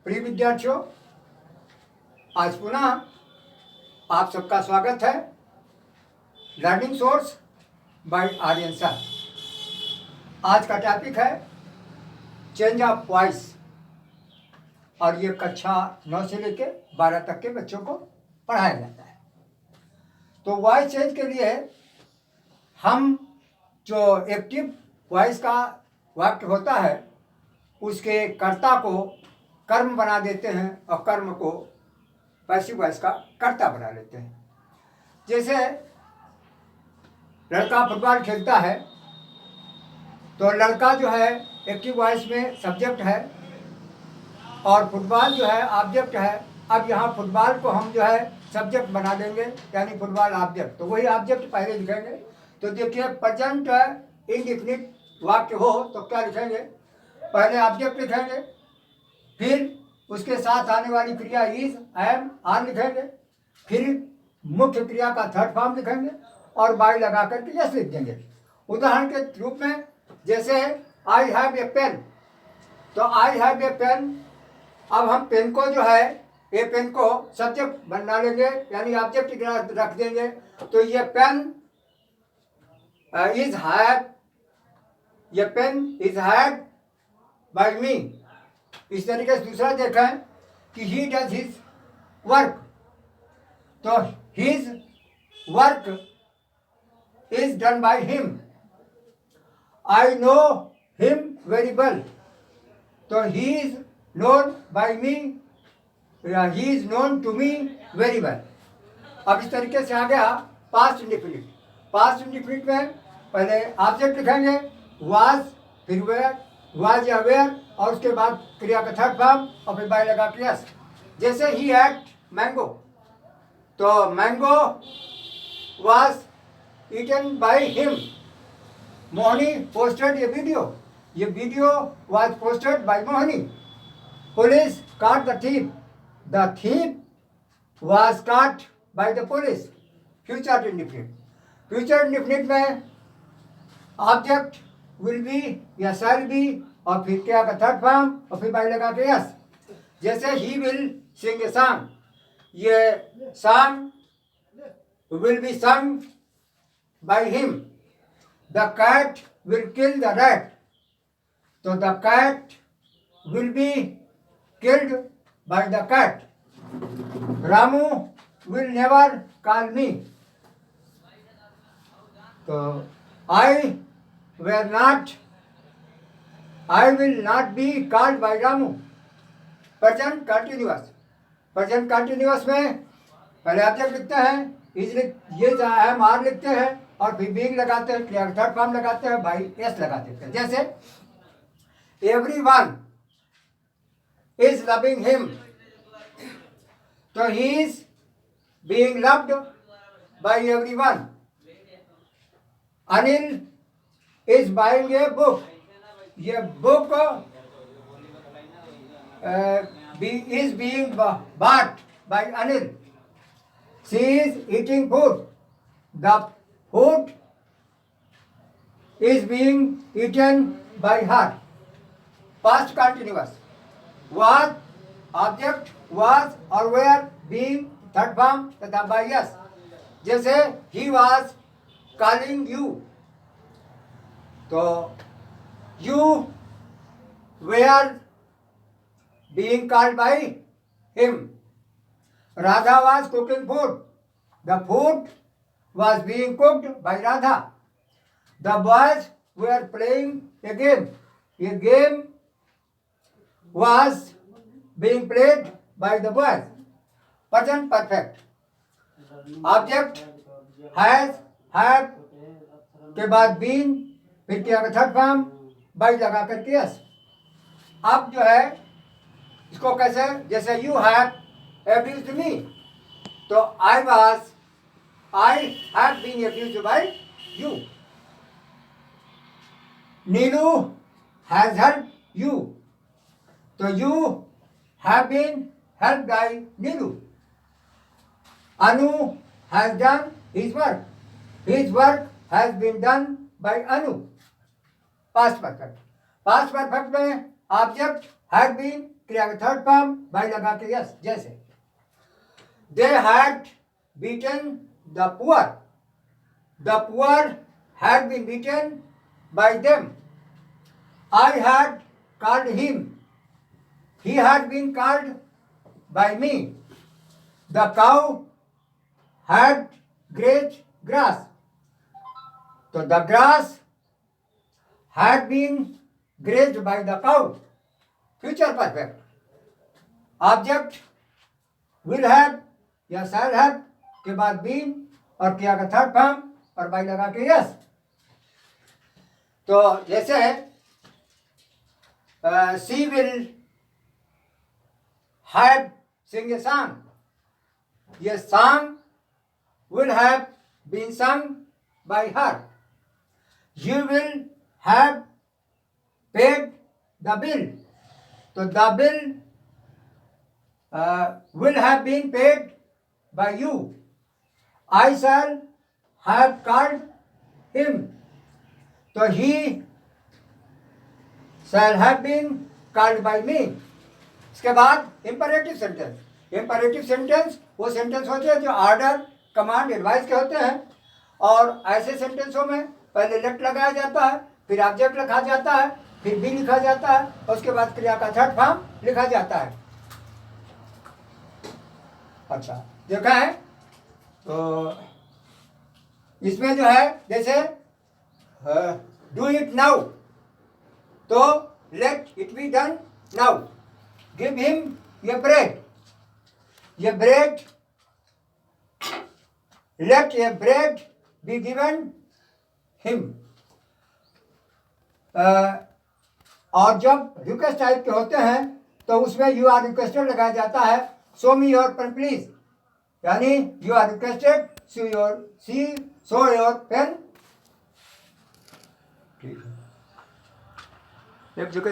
प्रिय विद्यार्थियों, आज पुनः आप सबका स्वागत है learning source by Aryan sir. आज का टॉपिक है चेंज ऑफ वॉइस और ये कक्षा 9 से लेकर 12 तक के बच्चों को पढ़ाया जाता है। तो वॉइस चेंज के लिए हम जो एक्टिव वॉइस का वाक्य होता है उसके कर्ता को कर्म बना देते हैं और कर्म को पैसिव वॉइस का कर्ता बना लेते हैं। जैसे लड़का फुटबॉल खेलता है तो लड़का जो है एक्टिव वॉइस में सब्जेक्ट है और फुटबॉल जो है ऑब्जेक्ट है। अब यहाँ फुटबॉल को हम जो है सब्जेक्ट बना देंगे, यानी फुटबॉल ऑब्जेक्ट। तो वही ऑब्जेक्ट पहले लिखेंगे। तो देखिए प्रेजेंट इंडेफिनिट वाक्य हो तो क्या लिखेंगे, पहले ऑब्जेक्ट लिखेंगे, फिर उसके साथ आने वाली क्रिया इज, एम, आर लिखेंगे, फिर मुख्य क्रिया का थर्ड फॉर्म लिखेंगे और बाई लगा करके यस लिख देंगे। उदाहरण के रूप में जैसे आई हैव ए पेन, तो आई हैव ए पेन, अब हम पेन को जो है ए पेन को सब्जेक्ट बना लेंगे, यानी ऑब्जेक्ट रख देंगे। तो ये पेन इज हैड, ये pen is had by me. इस तरीके से दूसरा देखें कि ही डज हिज वर्क, तो his work is done by him. I know him very well, तो he is known by me, he is known to me very well. अब इस तरीके से आ गया पास्ट इंडेफिनिट। पास्ट इंडेफिनिट में पहले object लिखेंगे वाज, फिर वेयर, वाज या वेयर, और उसके बाद क्रिया का थर्ड फॉर्म और फिर बाय लगा के यस। जैसे ही एट मैंगो, तो mango was eaten by him. Mohini posted ये video was posted by Mohini. Police caught the thief was caught by the police। Future indefinite में ऑब्जेक्ट विल बी या शैल बी और फिर क्या का थर्ड फॉर्म और फिर बाई लगा के यस। जैसे he will sing a song, ये song will be sung by him. The cat will kill the rat, तो the cat will be killed by the cat. Ramu will never call me, तो I will not be called by Ramu। Present continuous में पहले object लिखते हैं, ये जो है हम आर लिखते हैं और फिर बीइंग लगाते हैं, क्रिया थर्ड फॉर्म लगाते हैं, बाई एस लगा देते हैं। जैसे एवरीवन इज लविंग हिम, तो he is being loved by everyone. Anil is buying a book, ये book is being bought by Anil. She is eating food, the food is being eaten by her. Past continuous was object was और were being third form तथा by यस। जैसे he was calling you, तो you were being called by him। Radha was cooking food, the food was being cooked by Radha। The boys were playing a game was being played by the boys। Present perfect, object has, have के बाद been, फिर क्या third form by लगा करके yes. अब जो है इसको कैसे, जैसे यू हैव अब्यूज्ड मी, तो I have been abused by you. Neelu has helped you, तो you have been helped by Neelu. Anu has done his work has been done by Anu. Past perfect में ऑब्जेक्ट हैड बीन क्रिया का third form by लगा के यस, जैसे they had beaten the poor had been beaten by them, I had called him, he had been called by me, the cow had grazed grass, so the grass had been grazed by the cow. Future perfect. Object will have या shall have के बाद been और क्रिया का third form और by लगा के yes. तो जैसे she will have sing a song, ये song will have been sung by her, you will have paid the bill, तो the bill will have been paid by you, I shall have called him, तो he shall have been called by me। इसके बाद imperative sentence, imperative sentence वो sentence होते हैं जो order, command, advice के होते हैं, और ऐसे सेंटेंसों में पहले लेट लगाया जाता है, फिर ऑब्जेक्ट लिखा जाता है, फिर बी लिखा जाता है, और उसके बाद क्रिया का थर्ड फॉर्म लिखा जाता है। अच्छा देखा है, तो इसमें जो है जैसे डू इट नाउ, तो let it be done now, give him ये ब्रेड, ये ब्रेड, लेट ये ब्रेड बी गिवन हिम। और जब रिक्वेस्ट टाइप के होते हैं तो उसमें यू आर रिक्वेस्टेड लगाया जाता है, show me your pen please, यानी you are requested show your pen. ठीक है, एक जगह